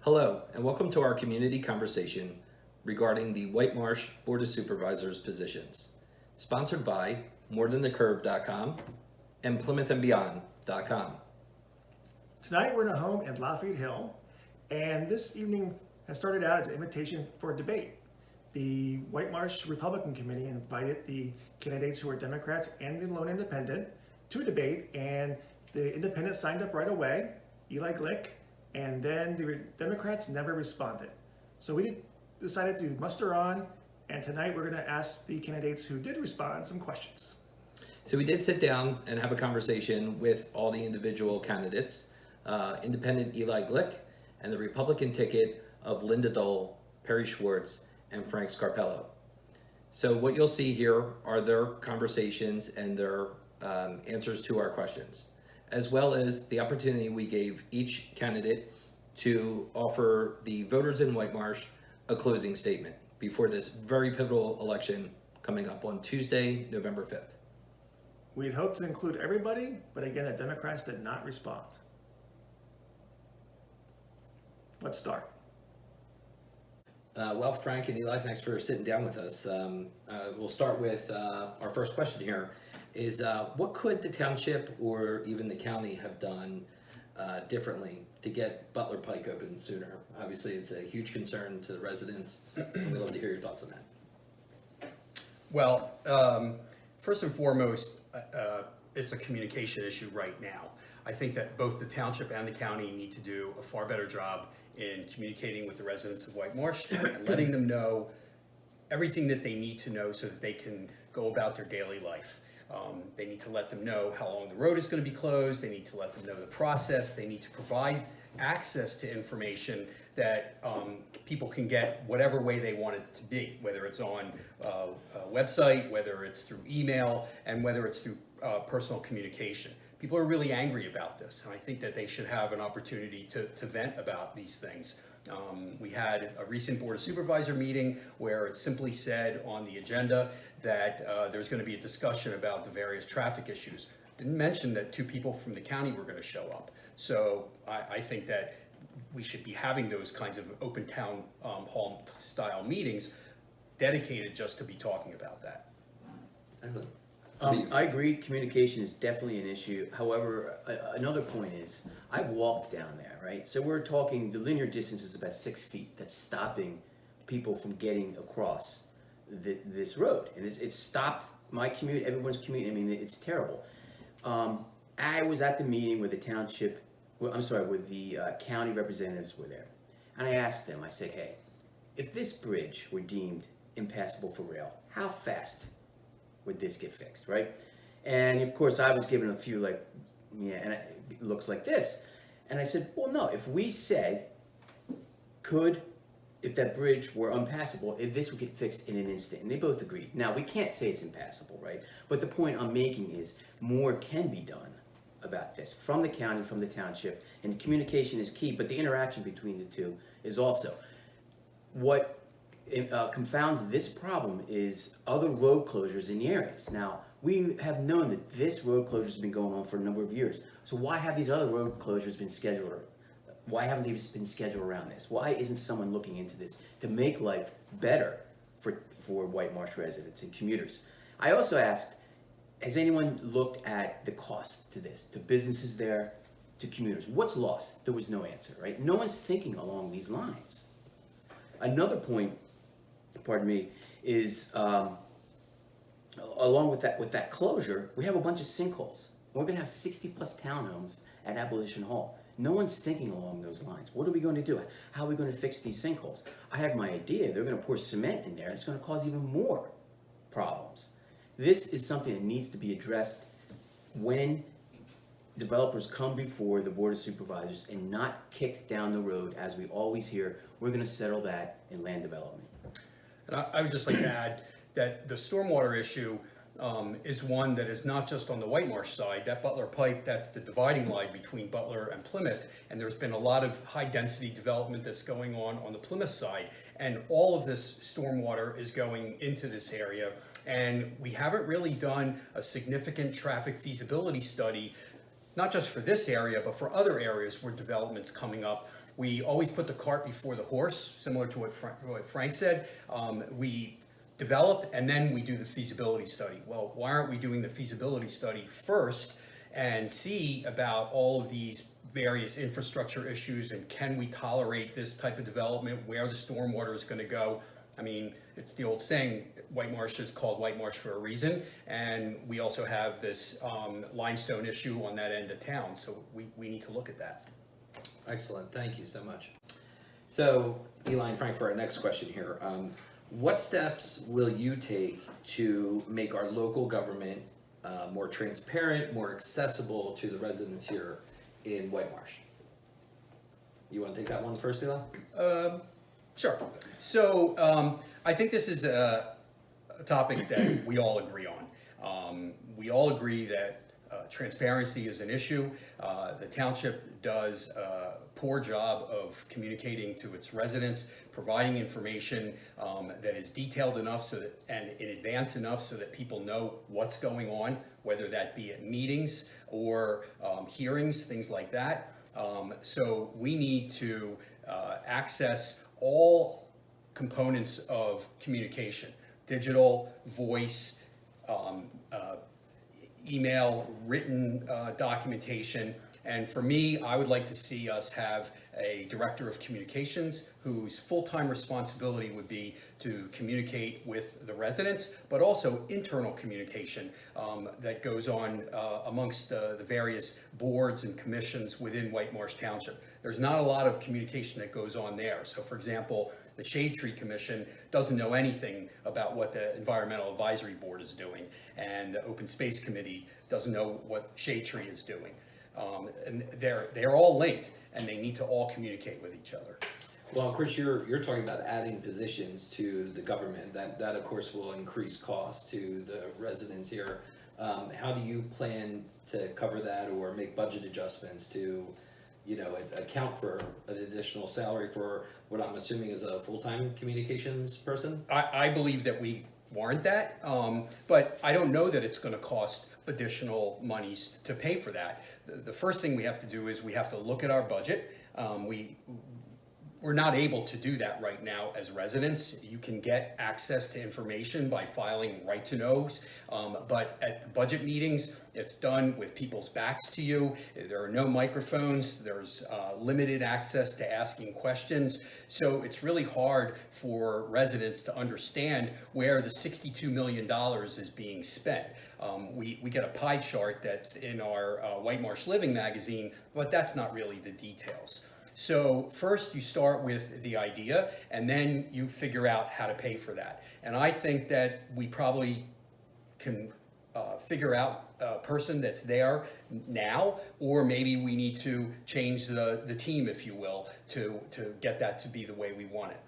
Hello, and welcome to our community conversation regarding the Whitemarsh Board of Supervisors positions, sponsored by MoreThanTheCurve.com and PlymouthAndBeyond.com. Tonight we're in a home in Lafayette Hill, and this evening has started out as an invitation for a debate. The Whitemarsh Republican Committee invited the candidates who are Democrats and the lone independent to a debate, and the independents signed up right away, Eli Glick, and then the Democrats never responded. So we decided to muster on, and tonight we're going to ask the candidates who did respond some questions. So we did sit down and have a conversation with all the individual candidates, independent Eli Glick, and the Republican ticket of Linda Dole, Perry Schwartz, and Frank Scarpello. So what you'll see here are their conversations and their answers to our questions, as well as the opportunity we gave each candidate to offer the voters in Whitemarsh a closing statement before this very pivotal election coming up on Tuesday, November 5th. We'd hoped to include everybody, but again, the Democrats did not respond. Let's start. Well, Frank and Eli, thanks for sitting down with us. We'll start with our first question here is what could the township or even the county have done differently to get Butler Pike open sooner? Obviously, it's a huge concern to the residents. We'd love to hear your thoughts on that. Well, first and foremost, it's a communication issue right now. I think that both the township and the county need to do a far better job in communicating with the residents of Whitemarsh and letting them know everything that they need to know so that they can go about their daily life. They need to let them know how long the road is going to be closed. They need to let them know the process. They need to provide access to information that people can get whatever way they want it to be, whether it's on a website, whether it's through email, and whether it's through personal communication. People are really angry about this, and I think that they should have an opportunity to vent about these things. We had a recent Board of Supervisor meeting where it simply said on the agenda that there's going to be a discussion about the various traffic issues. Didn't mention that 2 people from the county were going to show up. So I think that we should be having those kinds of open town hall style meetings dedicated just to be talking about that. Excellent. I agree, communication is definitely an issue. However, another point is, I've walked down there, right? So we're talking, the linear distance is about 6 feet. That's stopping people from getting across this road. And it's stopped my commute, everyone's commute. I mean, it's terrible. I was at the meeting where the township, where the county representatives were there. And I asked them, I said, hey, if this bridge were deemed impassable for rail, how fast would this get fixed, right? And of course, I was given a few and it looks like this. And I said, well, no, if we said, if that bridge were unpassable, if this would get fixed in an instant. And they both agreed. Now, we can't say it's impassable, right? But the point I'm making is more can be done about this from the county, from the township, and communication is key, but the interaction between the two is also. What confounds this problem is other road closures in the areas. Now, we have known that this road closure has been going on for a number of years. So why have these other road closures been scheduled? Why haven't they been scheduled around this? Why isn't someone looking into this to make life better for Whitemarsh residents and commuters? I also asked, has anyone looked at the cost to this, to businesses there, to commuters? What's lost? There was no answer, right? No one's thinking along these lines. Another point, pardon me, is along with that closure, we have a bunch of sinkholes. We're going to have 60 plus townhomes at Abolition Hall. No one's thinking along those lines. What are we going to do? How are we going to fix these sinkholes? I have my idea. They're going to pour cement in there. It's going to cause even more problems. This is something that needs to be addressed when developers come before the Board of Supervisors and not kicked down the road, as we always hear. We're going to settle that in land development. And I would just like to add that the stormwater issue is one that is not just on the Whitemarsh side. That Butler Pike, that's the dividing line between Butler and Plymouth, and there's been a lot of high density development that's going on the Plymouth side, and all of this stormwater is going into this area, and we haven't really done a significant traffic feasibility study, not just for this area, but for other areas where development's coming up. we always put the cart before the horse, similar to what Frank said. We develop and then we do the feasibility study. Well, why aren't we doing the feasibility study first and see about all of these various infrastructure issues, and can we tolerate this type of development, where the stormwater is going to go? I mean, it's the old saying, Whitemarsh is called Whitemarsh for a reason, and we also have this limestone issue on that end of town, so we need to look at that. Excellent, thank you so much. So, Eli and Frank, for our next question here, what steps will you take to make our local government more transparent, more accessible to the residents here in Whitemarsh? You want to take that one first, Eli? Sure. So I think this is a topic that we all agree on. We all agree that transparency is an issue. The township does a poor job of communicating to its residents, providing information that is detailed enough so that, and in advance enough so that people know what's going on, whether that be at meetings or hearings, things like that. So we need to access all components of communication: digital, voice, email, written documentation. And for me, I would like to see us have a director of communications whose full-time responsibility would be to communicate with the residents, but also internal communication that goes on amongst the various boards and commissions within Whitemarsh Township. There's not a lot of communication that goes on there. So for example, the Shade Tree Commission doesn't know anything about what the Environmental Advisory Board is doing, and the Open Space Committee doesn't know what Shade Tree is doing. And they're all linked, and they need to all communicate with each other. Well, Chris, you're talking about adding positions to the government. That of course will increase costs to the residents here. How do you plan to cover that or make budget adjustments to, account for an additional salary for what I'm assuming is a full-time communications person? I believe that we warrant that, but I don't know that it's going to cost additional monies to pay for that. The first thing we have to do is we have to look at our budget. We're not able to do that right now as residents. You can get access to information by filing right to knows, but at the budget meetings, it's done with people's backs to you. There are no microphones. There's limited access to asking questions. So it's really hard for residents to understand where the $62 million is being spent. We get a pie chart that's in our Whitemarsh Living magazine, but that's not really the details. So first you start with the idea, and then you figure out how to pay for that. And I think that we probably can figure out a person that's there now, or maybe we need to change the team, if you will, to get that to be the way we want it.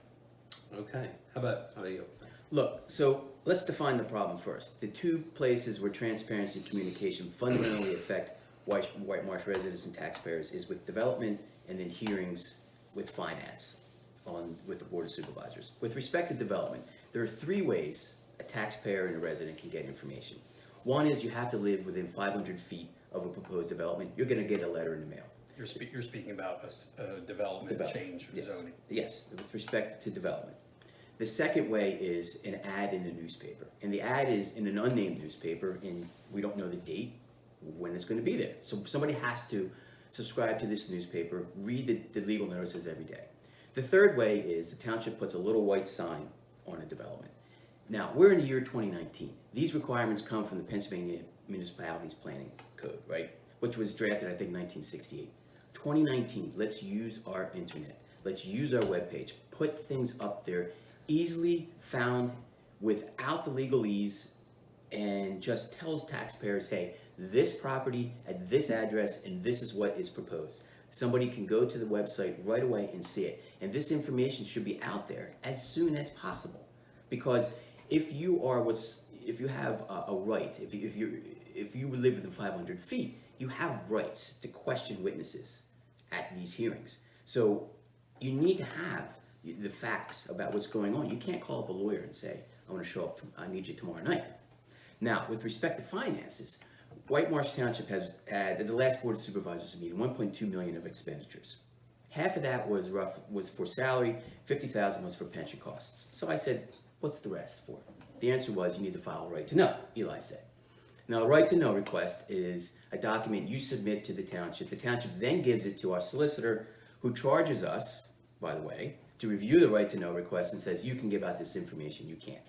Okay. How about you? Look, so let's define the problem first. The two places where transparency and communication fundamentally affect Whitemarsh residents and taxpayers is with development and then hearings with finance with the Board of Supervisors. With respect to development, there are three ways a taxpayer and a resident can get information. One is you have to live within 500 feet of a proposed development. You're going to get a letter in the mail. You're speaking about a development change or yes. zoning. Yes, with respect to development. The second way is an ad in a newspaper. And the ad is in an unnamed newspaper, and we don't know the date, when it's going to be there. So somebody has to subscribe to this newspaper, read the legal notices every day. The third way is the township puts a little white sign on a development. Now, we're in the year 2019. These requirements come from the Pennsylvania Municipalities Planning Code, right? Which was drafted, I think, 1968. 2019, let's use our internet. Let's use our webpage. Put things up there, easily found without the legalese, and just tells taxpayers, hey, this property at this address and this is what is proposed. Somebody can go to the website right away and see it. And this information should be out there as soon as possible. Because if you have a right, if you live within 500 feet, you have rights to question witnesses at these hearings. So you need to have the facts about what's going on. You can't call up a lawyer and say, I want to show up, I need you tomorrow night. Now, with respect to finances, Whitemarsh Township has, at the last Board of Supervisors meeting, $1.2 million of expenditures. Half of that was for salary, 50,000 was for pension costs. So I said, what's the rest for? The answer was, you need to file a right to know, Eli said. Now, a right to know request is a document you submit to the township. The township then gives it to our solicitor, who charges us, by the way, to review the right to know request and says, you can give out this information, you can't.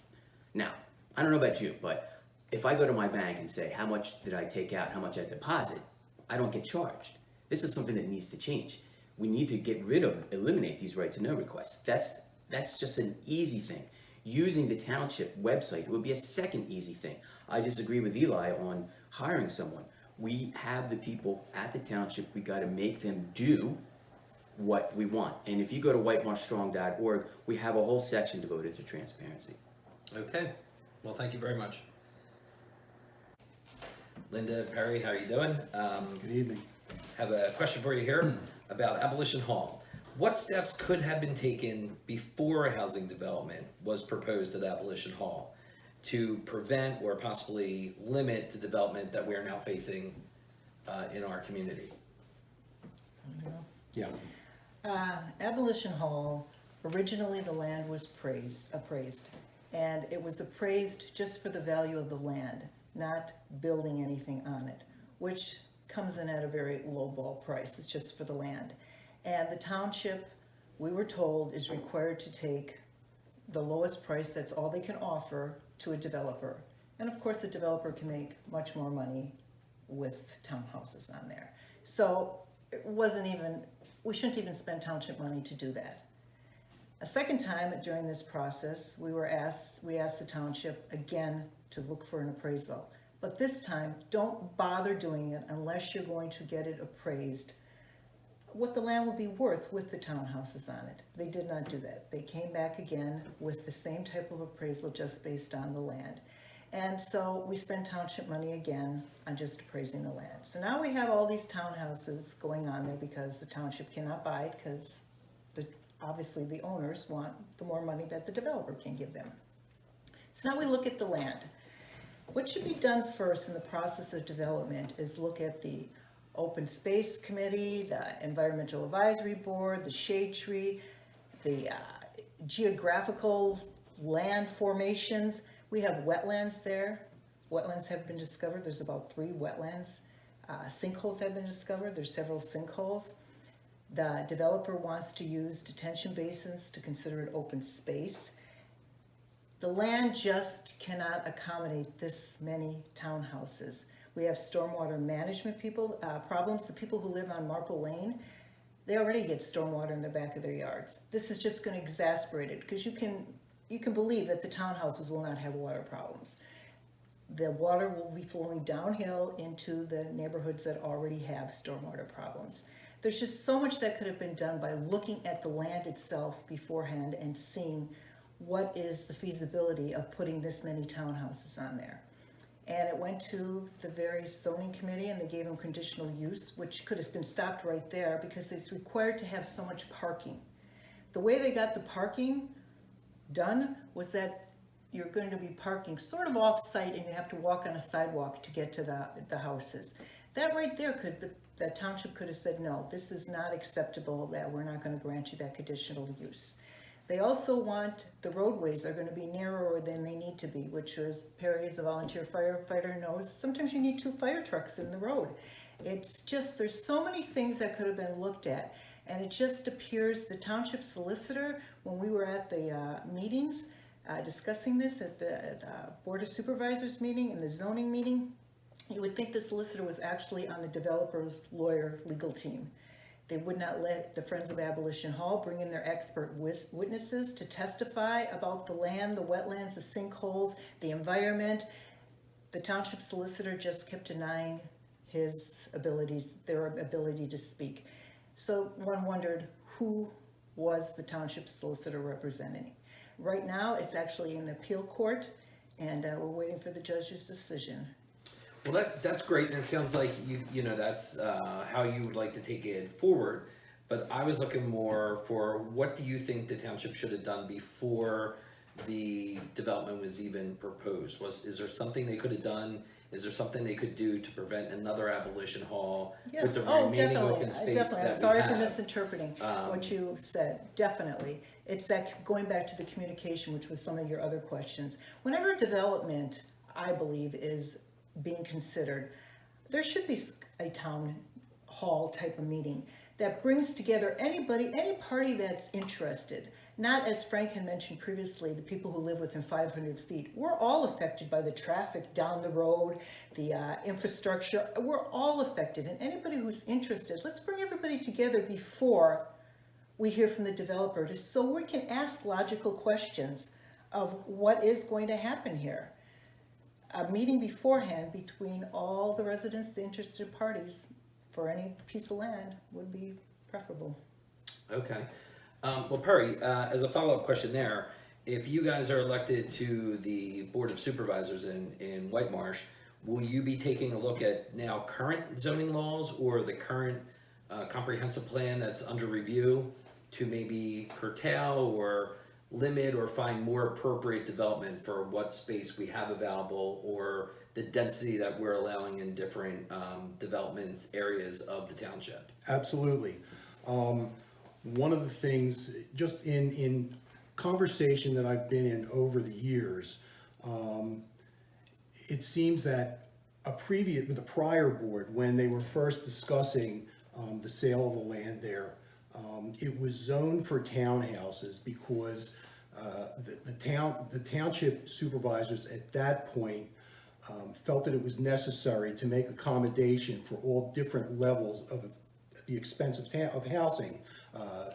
Now, I don't know about you, but if I go to my bank and say, how much did I take out, how much I deposit, I don't get charged. This is something that needs to change. We need to eliminate these right to know requests. That's just an easy thing. Using the township website would be a second easy thing. I disagree with Eli on hiring someone. We have the people at the township, we gotta make them do what we want. And if you go to whitemarshstrong.org, we have a whole section devoted to transparency. Okay, well, thank you very much. Linda, Perry, how are you doing? Good evening. Have a question for you here about Abolition Hall. What steps could have been taken before a housing development was proposed at Abolition Hall to prevent or possibly limit the development that we are now facing in our community? Yeah. Abolition Hall, originally the land was appraised, and it was appraised just for the value of the land, not building anything on it, which comes in at a very low ball price. It's just for the land. And the township, we were told, is required to take the lowest price, that's all they can offer, to a developer. And of course, the developer can make much more money with townhouses on there. So it wasn't even, we shouldn't even spend township money to do that. A second time during this process, we asked the township again to look for an appraisal. But this time, don't bother doing it unless you're going to get it appraised what the land will be worth with the townhouses on it. They did not do that. They came back again with the same type of appraisal just based on the land. And so we spent township money again on just appraising the land. So now we have all these townhouses going on there because the township cannot buy it because obviously the owners want the more money that the developer can give them. So now we look at the land. What should be done first in the process of development is look at the Open Space Committee, the Environmental Advisory Board, the Shade Tree, the geographical land formations. We have wetlands there. Wetlands have been discovered. There's about 3 wetlands. Sinkholes have been discovered. There's several sinkholes. The developer wants to use detention basins to consider it open space. The land just cannot accommodate this many townhouses. We have stormwater management problems. The people who live on Marple Lane, they already get stormwater in the back of their yards. This is just going to exacerbate it because you can believe that the townhouses will not have water problems. The water will be flowing downhill into the neighborhoods that already have stormwater problems. There's just so much that could have been done by looking at the land itself beforehand and seeing what is the feasibility of putting this many townhouses on there. And it went to the various zoning committee and they gave them conditional use, which could have been stopped right there because it's required to have so much parking. The way they got the parking done was that you're going to be parking sort of off-site and you have to walk on a sidewalk to get to the houses. That right there the township could have said, no, this is not acceptable, that we're not going to grant you that conditional use. They also want, the roadways are going to be narrower than they need to be, which is, Perry as a volunteer firefighter knows, sometimes you need 2 fire trucks in the road. It's just, there's so many things that could have been looked at. And it just appears the township solicitor, when we were at the meetings, discussing this at the Board of Supervisors meeting and the zoning meeting, you would think the solicitor was actually on the developer's lawyer legal team. They would not let the Friends of Abolition Hall bring in their expert witnesses to testify about the land, the wetlands, the sinkholes, the environment. The township solicitor just kept denying their ability to speak. So one wondered, who was the township solicitor representing? Right now, it's actually in the appeal court, and we're waiting for the judge's decision. Well, that's great, and it sounds like you know that's how you would like to take it forward. But I was looking more for what do you think the township should have done before the development was even proposed? Is there something they could have done Is there something they could do to prevent another abolition hall Yes, with the oh, remaining definitely, open space definitely. that I'm sorry we for have? misinterpreting what you said, definitely. It's that, going back to the communication, which was some of your other questions. Whenever development, I believe, is being considered, there should be a town hall type of meeting that brings together anybody, any party that's interested. Not, as Frank had mentioned previously, the people who live within 500 feet. We're all affected by the traffic down the road, the infrastructure. We're all affected. And anybody who's interested, let's bring everybody together before we hear from the developer, just so we can ask logical questions of what is going to happen here. A meeting beforehand between all the residents, the interested parties, for any piece of land would be preferable. Okay. Well, Perry, as a follow-up question there, if you guys are elected to the Board of Supervisors in Whitemarsh, will you be taking a look at now current zoning laws or the current comprehensive plan that's under review to maybe curtail or limit or find more appropriate development for what space we have available or the density that we're allowing in different development areas of the township? Absolutely. One of the things, just in conversation that I've been in over the years, it seems that with the prior board, when they were first discussing the sale of the land there, it was zoned for townhouses because the township supervisors at that point felt that it was necessary to make accommodation for all different levels of the expense of housing,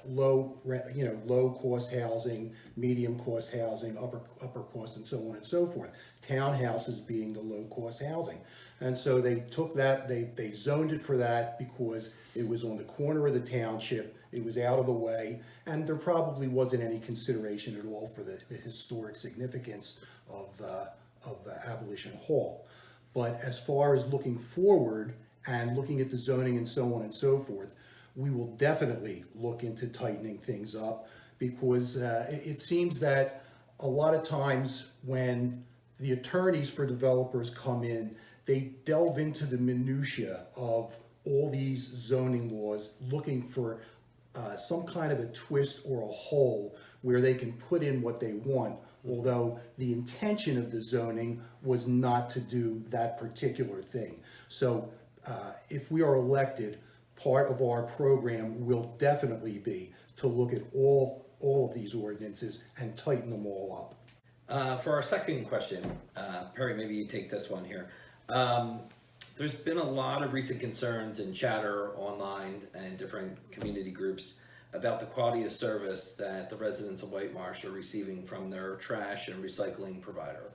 low cost housing, medium cost housing, upper cost, and so on and so forth. Townhouses being the low cost housing. And so they took that, they zoned it for that because it was on the corner of the township, it was out of the way, and there probably wasn't any consideration at all for the historic significance of Abolition Hall. But as far as looking forward and looking at the zoning and so on and so forth, we will definitely look into tightening things up because it seems that a lot of times when the attorneys for developers come in, they delve into the minutia of all these zoning laws looking for some kind of a twist or a hole where they can put in what they want, although the intention of the zoning was not to do that particular thing. So if we are elected, part of our program will definitely be to look at all of these ordinances and tighten them all up. For our second question, Perry, maybe you take this one here. There's been a lot of recent concerns and chatter online and different community groups about the quality of service that the residents of Whitemarsh are receiving from their trash and recycling provider.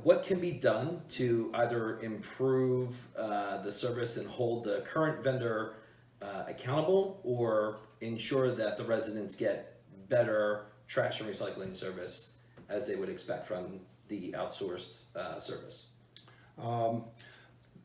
What can be done to either improve the service and hold the current vendor accountable or ensure that the residents get better trash and recycling service as they would expect from the outsourced service?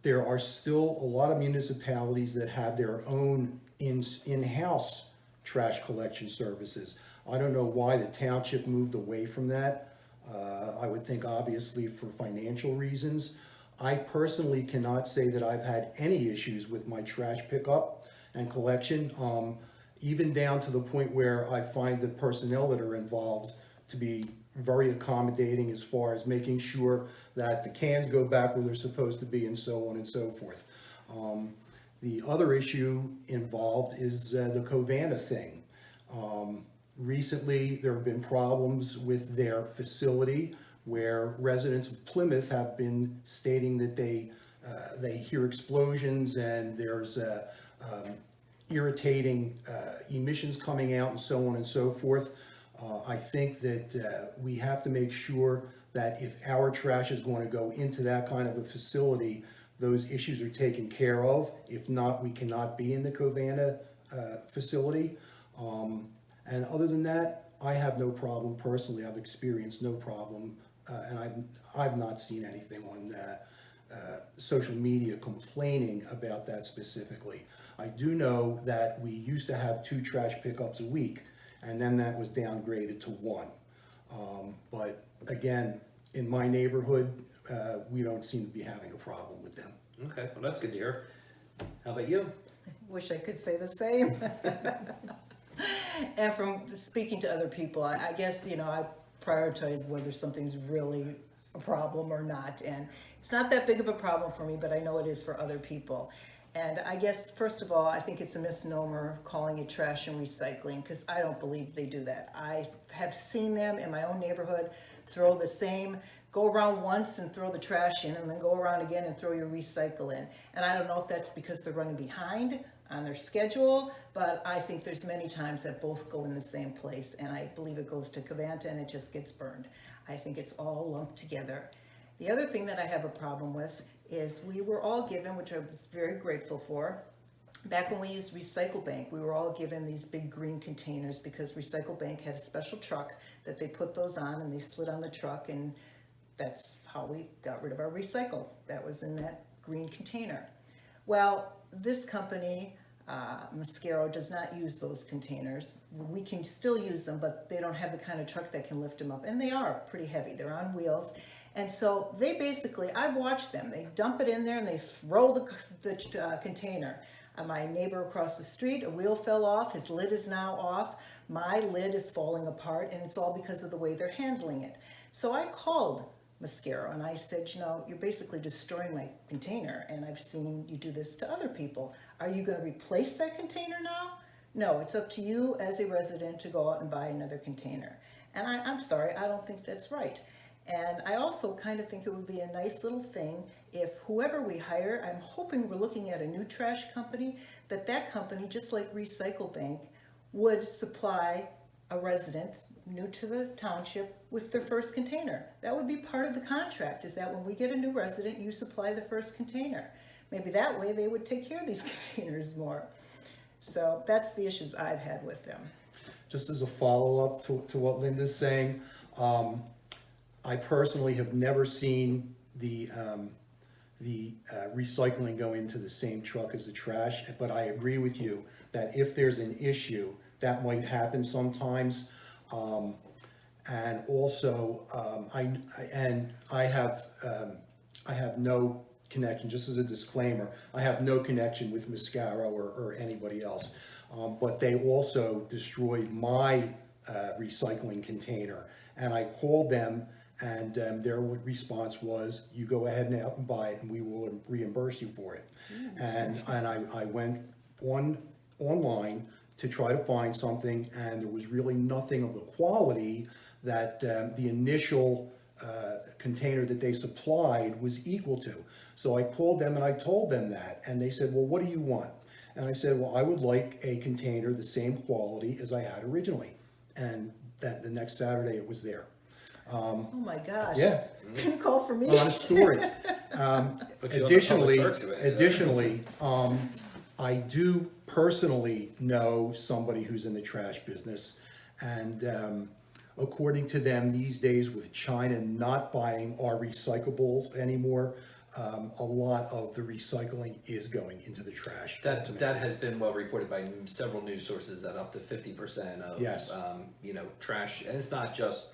There are still a lot of municipalities that have their own in-house trash collection services. I don't know why the township moved away from that. I would think obviously for financial reasons. I personally cannot say that I've had any issues with my trash pickup and collection, even down to the point where I find the personnel that are involved to be very accommodating as far as making sure that the cans go back where they're supposed to be and so on and so forth. The other issue involved is the Covanta thing. Recently, there have been problems with their facility where residents of Plymouth have been stating that they hear explosions and there's irritating emissions coming out and so on and so forth. I think that we have to make sure that if our trash is going to go into that kind of a facility, those issues are taken care of. If not, we cannot be in the Covanta facility. And other than that, I have no problem personally. I've experienced no problem, and I've not seen anything on social media complaining about that specifically. I do know that we used to have 2 trash pickups a week, and then that was downgraded to 1. But again, in my neighborhood, we don't seem to be having a problem with them. Okay, well, that's good to hear. How about you? Wish I could say the same. And from speaking to other people, I guess, I prioritize whether something's really a problem or not. And it's not that big of a problem for me, but I know it is for other people. And I guess, first of all, I think it's a misnomer calling it trash and recycling, because I don't believe they do that. I have seen them in my own neighborhood throw the same, go around once and throw the trash in, and then go around again and throw your recycle in. And I don't know if that's because they're running behind on their schedule, but I think there's many times that both go in the same place, and I believe it goes to Covanta and it just gets burned. I think it's all lumped together. The other thing that I have a problem with is we were all given, which I was very grateful for, back when we used Recycle Bank, we were all given these big green containers because Recycle Bank had a special truck that they put those on and they slid on the truck, and that's how we got rid of our recycle. That was in that green container. Well, this company, Mascaro, does not use those containers. We can still use them, but they don't have the kind of truck that can lift them up. And they are pretty heavy. They're on wheels. And so they basically, I've watched them. They dump it in there and they throw the container. My neighbor across the street, a wheel fell off. His lid is now off. My lid is falling apart, and it's all because of the way they're handling it. So I called Mascaro and I said, you're basically destroying my container, and I've seen you do this to other people. Are you going to replace that container now? No, it's up to you as a resident to go out and buy another container. And I'm sorry, I don't think that's right. And I also kind of think it would be a nice little thing if whoever we hire, I'm hoping we're looking at a new trash company, that company, just like Recycle Bank, would supply a resident new to the township with their first container. That would be part of the contract, is that when we get a new resident, you supply the first container. Maybe that way they would take care of these containers more. So that's the issues I've had with them. Just as a follow-up to what Linda's saying, I personally have never seen the recycling go into the same truck as the trash, but I agree with you that if there's an issue, that might happen sometimes. And also, I have no connection, just as a disclaimer, I have no connection with Mascaro or anybody else. But they also destroyed my recycling container, and I called them, and their response was, you go ahead and out and buy it and we will reimburse you for it. And I went online to try to find something, and there was really nothing of the quality that the initial container that they supplied was equal to. So I called them and I told them that, and they said, well, what do you want? And I said, well, I would like a container the same quality as I had originally. And that the next Saturday it was there. Oh my gosh. Yeah. Can you call for me? Honest story. But you Additionally, have the public works I do personally know somebody who's in the trash business, and according to them, these days with China not buying our recyclables anymore, a lot of the recycling is going into the trash. That has been well reported by several news sources, that up to 50% of Yes. Trash, and it's not just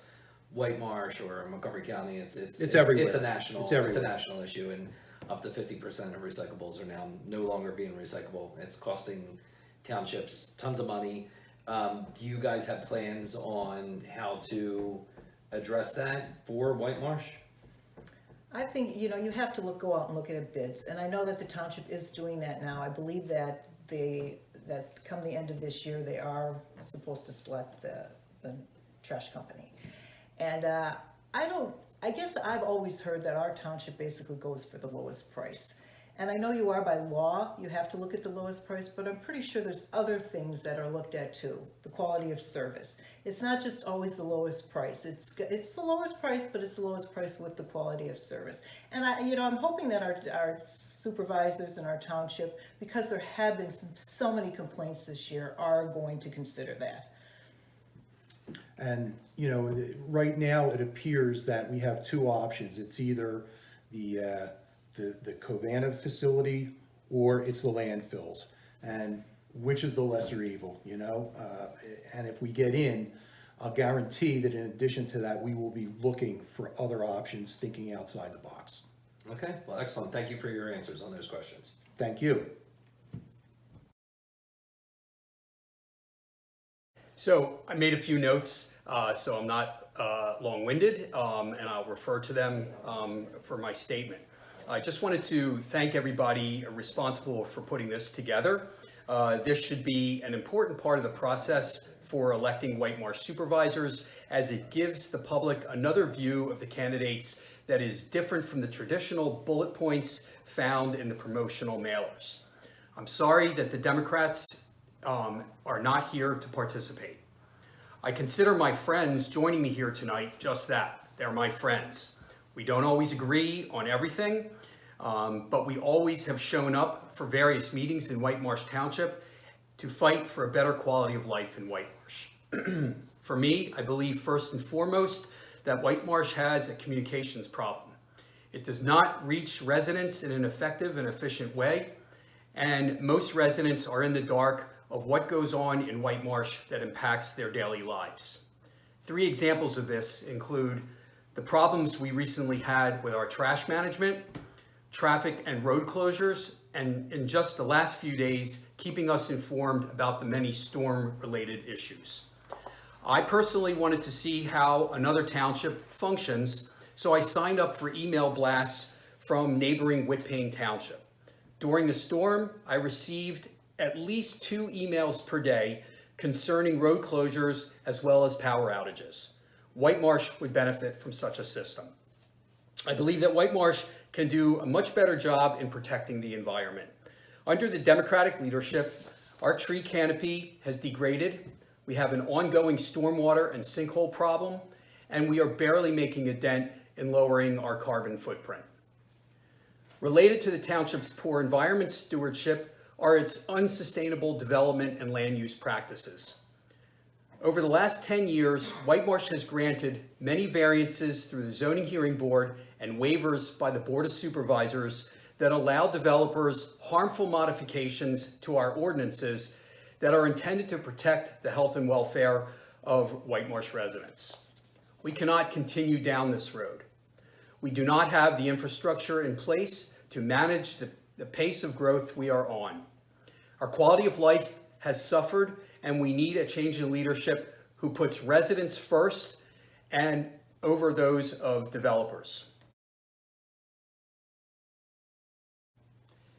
Whitemarsh or Montgomery County. It's everywhere. It's a national. It's everywhere. It's a national issue, and up to 50% of recyclables are now no longer being recyclable. It's costing townships tons of money. Do you guys have plans on how to address that for Whitemarsh? I think, you have to go out and look at bids, and I know that the township is doing that now. I believe that that come the end of this year, they are supposed to select the trash company. And I guess I've always heard that our township basically goes for the lowest price. And I know you are by law, you have to look at the lowest price, but I'm pretty sure there's other things that are looked at too. The quality of service. It's not just always the lowest price. It's the lowest price, but it's the lowest price with the quality of service. And I'm hoping that our supervisors in our township, because there have been so many complaints this year, are going to consider that. And, right now it appears that we have two options. It's either the Covanta facility or it's the landfills. And which is the lesser evil, And if we get in, I'll guarantee that in addition to that, we will be looking for other options, thinking outside the box. Okay, well, excellent. Thank you for your answers on those questions. Thank you. So I made a few notes, so I'm not long-winded, and I'll refer to them for my statement. I just wanted to thank everybody responsible for putting this together. This should be an important part of the process for electing Whitemarsh supervisors, as it gives the public another view of the candidates that is different from the traditional bullet points found in the promotional mailers. I'm sorry that the Democrats are not here to participate. I consider my friends joining me here tonight just that. They're my friends. We don't always agree on everything, but we always have shown up for various meetings in Whitemarsh Township to fight for a better quality of life in Whitemarsh. For me, I believe first and foremost that Whitemarsh has a communications problem. It does not reach residents in an effective and efficient way, and most residents are in the dark of what goes on in Whitemarsh that impacts their daily lives. 3 examples of this include the problems we recently had with our trash management, traffic and road closures, and in just the last few days, keeping us informed about the many storm-related issues. I personally wanted to see how another township functions, so I signed up for email blasts from neighboring Whitpain Township. During the storm, I received at least 2 emails per day concerning road closures as well as power outages. Whitemarsh would benefit from such a system. I believe that Whitemarsh can do a much better job in protecting the environment. Under the Democratic leadership, our tree canopy has degraded. We have an ongoing stormwater and sinkhole problem, and we are barely making a dent in lowering our carbon footprint. Related to the township's poor environment stewardship are its unsustainable development and land use practices. Over the last 10 years, Whitemarsh has granted many variances through the Zoning Hearing Board and waivers by the Board of Supervisors that allow developers harmful modifications to our ordinances that are intended to protect the health and welfare of Whitemarsh residents. We cannot continue down this road. We do not have the infrastructure in place to manage the pace of growth we are on. Our quality of life has suffered, and we need a change in leadership who puts residents first and over those of developers.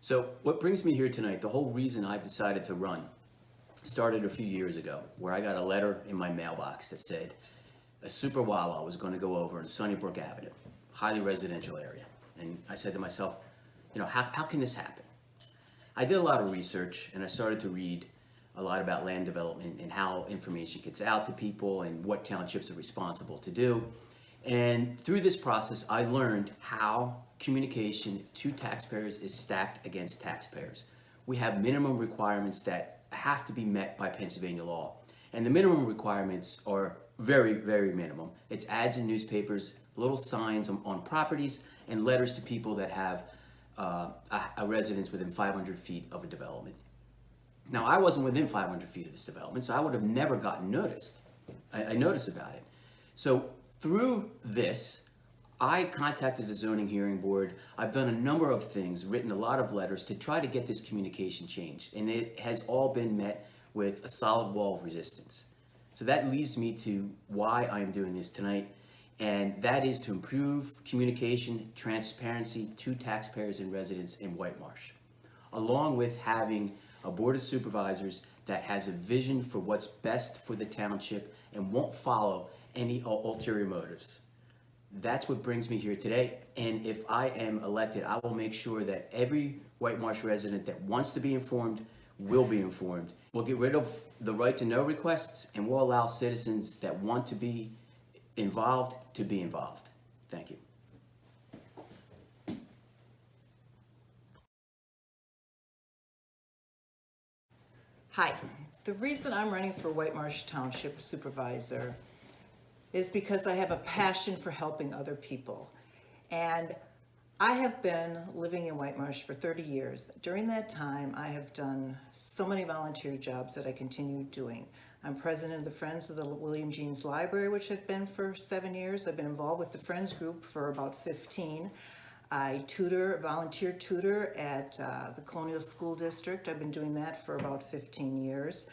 So what brings me here tonight, the whole reason I've decided to run, started a few years ago, where I got a letter in my mailbox that said a super Wawa was going to go over in Sunnybrook Avenue, highly residential area. And I said to myself, how can this happen? I did a lot of research, and I started to read a lot about land development and how information gets out to people and what townships are responsible to do. And through this process, I learned how communication to taxpayers is stacked against taxpayers. We have minimum requirements that have to be met by Pennsylvania law. And the minimum requirements are very, very minimum. It's ads in newspapers, little signs on properties, and letters to people that have a residence within 500 feet of a development. Now, I wasn't within 500 feet of this development, so I would have never gotten noticed. I noticed about it. So through this, I contacted the Zoning Hearing Board. I've done a number of things, written a lot of letters to try to get this communication changed, and it has all been met with a solid wall of resistance. So that leads me to why I'm doing this tonight, and that is to improve communication, transparency to taxpayers and residents in Whitemarsh, along with having a Board of Supervisors that has a vision for what's best for the township and won't follow any ulterior motives. That's what brings me here today, and if I am elected, I will make sure that every Whitemarsh resident that wants to be informed will be informed. We'll get rid of the right to know requests, and we'll allow citizens that want to be involved to be involved. Thank you. Hi, the reason I'm running for Whitemarsh Township Supervisor is because I have a passion for helping other people. And I have been living in Whitemarsh for 30 years. During that time, I have done so many volunteer jobs that I continue doing. I'm president of the Friends of the William Jeans Library, which I've been for 7 years. I've been involved with the Friends group for about 15. I volunteer tutor at the Colonial School District. I've been doing that for about 15 years.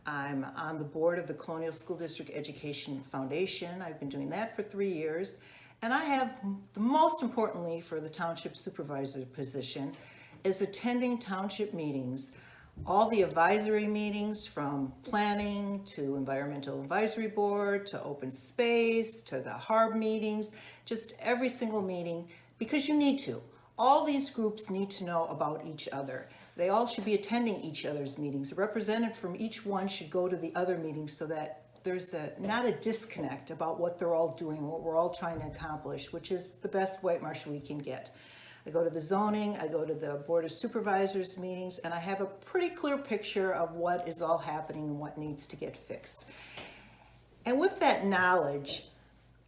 I'm on the board of the Colonial School District Education Foundation. I've been doing that for 3 years. And I have, most importantly for the township supervisor position, is attending township meetings. All the advisory meetings, from planning to environmental advisory board to open space to the HARB meetings, just every single meeting, because you need to. All these groups need to know about each other. They all should be attending each other's meetings. A representative from each one should go to the other meetings so that there's not a disconnect about what they're all doing, what we're all trying to accomplish, which is the best Whitemarsh we can get. I go to the zoning, I go to the Board of Supervisors meetings, and I have a pretty clear picture of what is all happening and what needs to get fixed. And with that knowledge,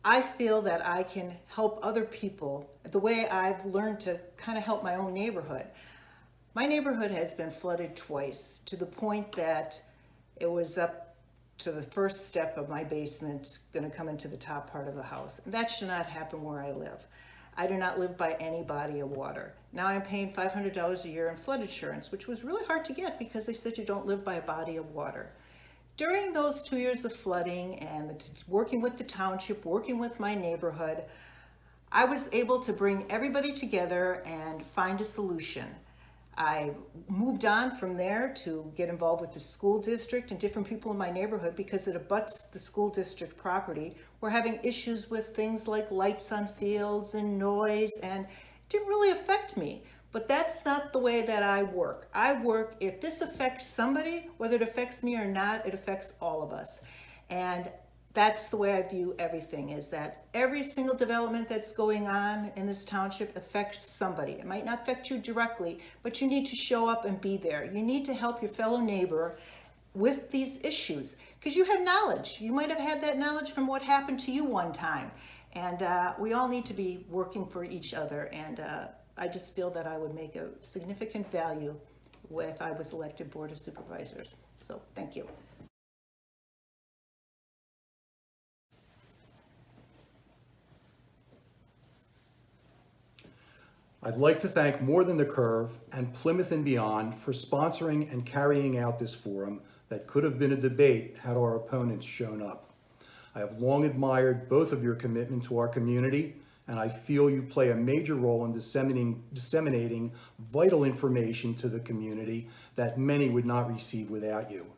I feel that I can help other people the way I've learned to kind of help my own neighborhood. My neighborhood has been flooded twice, to the point that it was up to the first step of my basement, going to come into the top part of the house. That should not happen where I live. I do not live by any body of water. Now I'm paying $500 a year in flood insurance, which was really hard to get because they said you don't live by a body of water. During those 2 years of flooding and working with the township, working with my neighborhood, I was able to bring everybody together and find a solution. I moved on from there to get involved with the school district and different people in my neighborhood because it abuts the school district property. We're having issues with things like lights on fields and noise, and it didn't really affect me. But that's not the way that I work. I work, if this affects somebody, whether it affects me or not, it affects all of us. And that's the way I view everything, is that every single development that's going on in this township affects somebody. It might not affect you directly, but you need to show up and be there. You need to help your fellow neighbor with these issues because you have knowledge. You might have had that knowledge from what happened to you one time. And we all need to be working for each other. And I just feel that I would make a significant value if I was elected Board of Supervisors. So thank you. I'd like to thank More Than the Curve and Plymouth and Beyond for sponsoring and carrying out this forum that could have been a debate had our opponents shown up. I have long admired both of your commitment to our community, and I feel you play a major role in disseminating vital information to the community that many would not receive without you.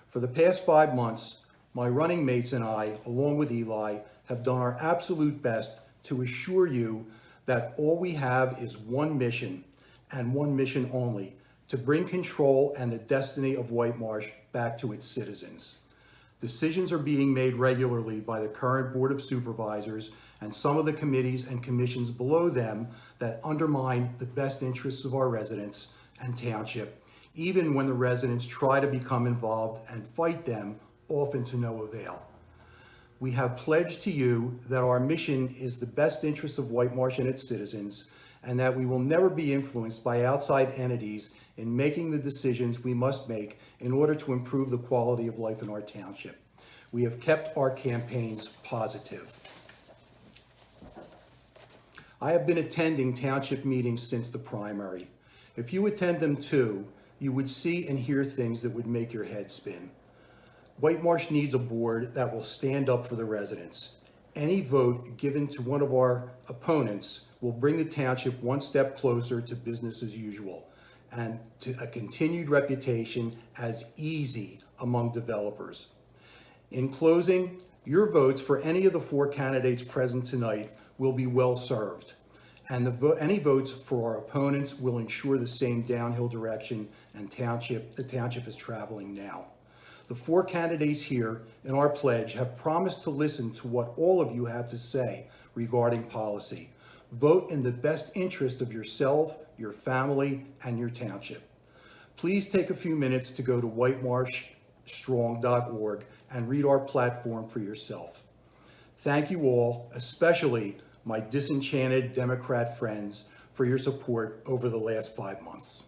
For the past 5 months, my running mates and I, along with Eli, have done our absolute best to assure you that all we have is one mission, and one mission only, to bring control and the destiny of Whitemarsh back to its citizens. Decisions are being made regularly by the current Board of Supervisors and some of the committees and commissions below them that undermine the best interests of our residents and township, even when the residents try to become involved and fight them, often to no avail. We have pledged to you that our mission is the best interest of Whitemarsh and its citizens, and that we will never be influenced by outside entities in making the decisions we must make in order to improve the quality of life in our township. We have kept our campaigns positive. I have been attending township meetings since the primary. If you attend them too, you would see and hear things that would make your head spin. Whitemarsh needs a board that will stand up for the residents. Any vote given to one of our opponents will bring the township one step closer to business as usual and to a continued reputation as easy among developers. In closing, your votes for any of the 4 candidates present tonight will be well served, and any votes for our opponents will ensure the same downhill direction and the township is traveling now. The 4 candidates here in our pledge have promised to listen to what all of you have to say regarding policy. Vote in the best interest of yourself, your family, and your township. Please take a few minutes to go to whitemarshstrong.org and read our platform for yourself. Thank you all, especially my disenchanted Democrat friends, for your support over the last 5 months.